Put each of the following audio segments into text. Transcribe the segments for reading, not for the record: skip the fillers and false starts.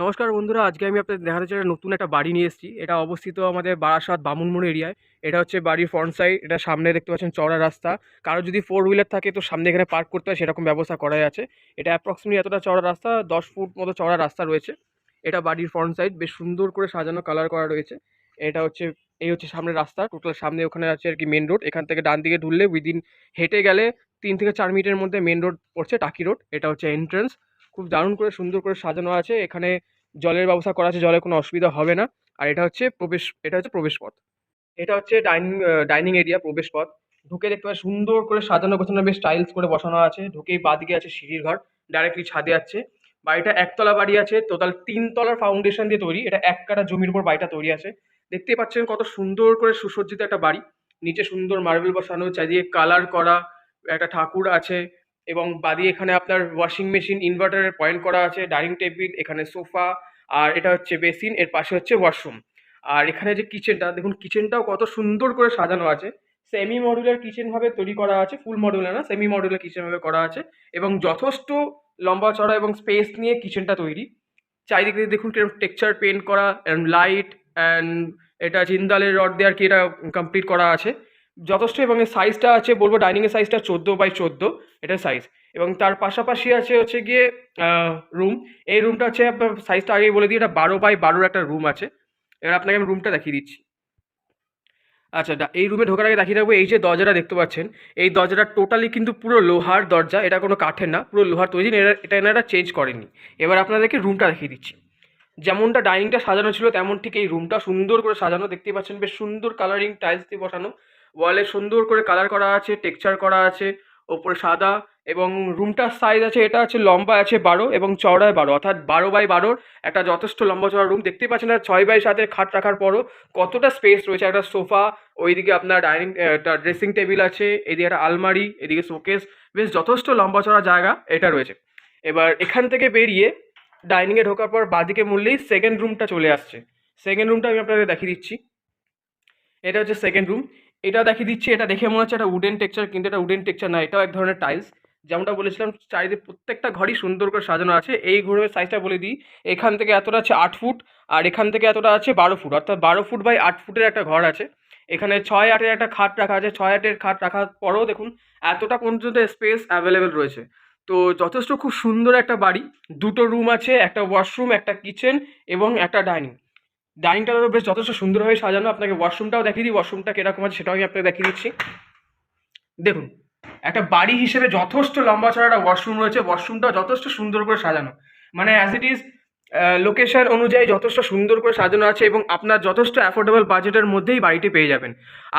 নমস্কার বন্ধুরা, আজকে আমি আপনাদের দেখাতে চাই নতুন একটা বাড়ি নিয়ে এসেছি। এটা অবস্থিত আমাদের বারাসাত বামুনমোড় এরিয়ায়। এটা হচ্ছে বাড়ির ফ্রন্ট সাইড। এটা সামনে দেখতে পাচ্ছেন চওড়া রাস্তা। কারো যদি ফোর হুইলার থাকে তো সামনে এখানে পার্ক করতে হয়, সেরকম ব্যবস্থা করাই আছে। এটা অ্যাপ্রক্সিমেটলি এতটা চওড়া রাস্তা, 10 ফুট মতো চওড়া রাস্তা রয়েছে। এটা বাড়ির ফ্রন্ট সাইড, বেশ সুন্দর করে সাজানো, কালার করা রয়েছে। এটা হচ্ছে এই হচ্ছে সামনের রাস্তা, টোটাল সামনে ওখানে আছে আর কি মেন রোড। এখান থেকে ডান দিকে ঢুললে উইদিন হেঁটে গেলে 3 থেকে 4 মিনিটের মধ্যে মেন রোড পড়ছে, টাকি রোড। এটা হচ্ছে এন্ট্রান্স। খুব দারুণ করে সুন্দর করে সাজানো আছে এখানে। জলের ব্যবস্থা করা আছে, জলের কোনো অসুবিধা হবে না। আর এটা হচ্ছে প্রবেশ পথ। এটা হচ্ছে ডাইনিং এরিয়া, প্রবেশ পথ। ঢুকে দেখতে পাচ্ছি সুন্দর করে সাজানো গোছানো, বেশ টাইলস করে বসানো আছে। ঢুকেই বাঁদিকে আছে সিঁড়ির ঘর, ডাইরেক্টলি ছাদে যাচ্ছে। বাড়িটা একতলা বাড়ি আছে, টোটাল 3 তলার ফাউন্ডেশন দিয়ে তৈরি। এটা 1 কাঠা জমির উপর বাড়িটা তৈরি আছে। দেখতেই পাচ্ছেন কত সুন্দর করে সুসজ্জিত একটা বাড়ি। নিচে সুন্দর মার্বেল বসানো, চারিদিকে কালার করা, একটা ঠাকুর আছে। এবং বাদিকে এখানে আপনার ওয়াশিং মেশিন, ইনভার্টারের পয়েন্ট করা আছে, ডাইনিং টেবিল, এখানে সোফা। আর এটা হচ্ছে বেসিন, এর পাশে হচ্ছে ওয়াশরুম। আর এখানে যে কিচেনটা দেখুন, কিচেনটাও কত সুন্দর করে সাজানো আছে। সেমি মডুলার কিচেন ভাবে তৈরি করা আছে, ফুল মডুলার না, সেমি মডুলার কিচেন ভাবে করা আছে। এবং যথেষ্ট লম্বা চড়া এবং স্পেস নিয়ে কিচেনটা তৈরি। চারিদিকে দেখুন কিরকম টেক্সচার পেন্ট করা, অ্যান্ড লাইট অ্যান্ড এটা জিন্দালের রড দিয়ে আর কি এটা কমপ্লিট করা আছে যথেষ্ট। এবং এর সাইজটা আছে, বলবো ডাইনিং এর সাইজটা 14 বাই 14 এটা সাইজ। এবং তার পাশাপাশি আছে হচ্ছে গিয়ে রুম। এই রুমটা হচ্ছে আপনার সাইজটা আগেই বলে দিই, এটা 12 বাই 12 একটা রুম আছে। এবার আপনাকে আমি রুমটা দেখিয়ে দিচ্ছি। আচ্ছা, এই রুমে ঢোকার আগে দেখিয়ে রাখবো, এই যে দরজাটা দেখতে পাচ্ছেন, এই দরজাটা টোটালি কিন্তু পুরো লোহার দরজা, এটা কোনো কাঠের না, পুরো লোহার তৈরি। এটা এনারা চেঞ্জ করেনি। এবার আপনাদেরকে রুমটা দেখিয়ে দিচ্ছি। যেমনটা ডাইনিংটা সাজানো ছিল তেমন ঠিক এই রুমটা সুন্দর করে সাজানো। দেখতেই পাচ্ছেন বেশ সুন্দর কালারিং টাইলস দিয়ে বসানো। ওয়ালে সুন্দর করে কালার করা আছে, টেক্সচার করা আছে, ওপরে সাদা। এবং রুমটার সাইজ আছে, এটা আছে লম্বা আছে 12 এবং চওড়ায় 12, অর্থাৎ 12 বাই 12 একটা যথেষ্ট লম্বা চওড়া রুম। দেখতেই পাচ্ছেন আর 6 বাই 7 খাট রাখার পরও কতটা স্পেস রয়েছে। একটা সোফা, ওইদিকে আপনার ড্রেসিং টেবিল আছে, এদিকে একটা আলমারি, এদিকে শোকেস। বেশ যথেষ্ট লম্বা চওড়া জায়গা এটা রয়েছে। এবার এখান থেকে বেরিয়ে ডাইনিংয়ে ঢোকার পর বাঁদিকে মুড়লেই সেকেন্ড রুমটা চলে আসছে। সেকেন্ড রুমটা আমি আপনাদের দেখিয়ে দিচ্ছি। এটা হচ্ছে সেকেন্ড রুম। এটা দেখিয়ে দিচ্ছি, এটা দেখে মনে হচ্ছে একটা উডেন টেক্সচার, কিন্তু এটা উডেন টেক্সচার না, এটাও এক ধরনের টাইলস। যেমনটা বলেছিলাম, চারিদিকে প্রত্যেকটা ঘরই সুন্দর করে সাজানো আছে। এই ঘরের সাইজটা বলে দিই, এখান থেকে এতটা আছে 8 ফুট, আর এখান থেকে এতটা আছে 12 ফুট, অর্থাৎ 12 ফুট বাই 8 ফুটের একটা ঘর আছে। এখানে 6-8-এর একটা খাট রাখা আছে। 6-8-এর খাট রাখার পরেও দেখুন এতটা পর্যন্ত স্পেস অ্যাভেলেবেল রয়েছে। তো যথেষ্ট খুব সুন্দর একটা বাড়ি। দুটো রুম আছে, একটা ওয়াশরুম, একটা কিচেন এবং একটা ডাইনিং। ডাইনিংটা তো বেশ যথেষ্ট সুন্দরভাবে সাজানো। আপনাকে ওয়াশরুমটাও দেখিয়ে দিই, ওয়াশরুমটা কিরকম আছে সেটাও আমি আপনাকে দেখিয়ে দিচ্ছি। দেখুন, একটা বাড়ি হিসেবে যথেষ্ট লম্বা চড়া একটা ওয়াশরুম রয়েছে। ওয়াশরুমটা যথেষ্ট সুন্দর করে সাজানো, মানে অ্যাজ ইট ইজ লোকেশন অনুযায়ী যথেষ্ট সুন্দর করে সাজানো আছে। এবং আপনার যথেষ্ট অ্যাফোর্ডেবল বাজেটের মধ্যেই বাড়িটি পেয়ে যাবেন।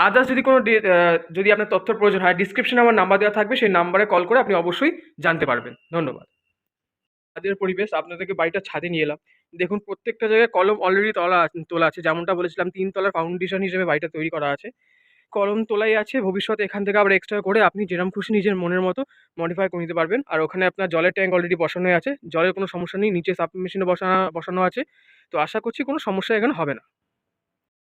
আদার্স যদি কোনো যদি আপনার তথ্যের প্রয়োজন হয়, ডিসক্রিপশনে আমার নাম্বার দেওয়া থাকবে, সেই নাম্বারে কল করে আপনি অবশ্যই জানতে পারবেন। ধন্যবাদ। ছাদের পরিবেশ, আপনাদেরকে বাড়িটা ছাদে নিয়ে এলাম। দেখুন প্রত্যেকটা জায়গায় কলম অলরেডি তোলা আছে। যেমনটা বলেছিলাম, 3 তলার ফাউন্ডেশন হিসেবে বাড়িটা তৈরি করা আছে। কলম তোলাই আছে। ভবিষ্যতে এখান থেকে আবার এক্সট্রা করে আপনি যেরকম খুশি নিজের মনের মতো মডিফাই করে নিতে পারবেন। আর ওখানে আপনার জলের ট্যাঙ্ক অলরেডি বসানোই আছে, জলের কোনো সমস্যা নেই। নিচে সাব মেশিনও বসানো আছে। তো আশা করছি কোনো সমস্যা এখানে হবে না।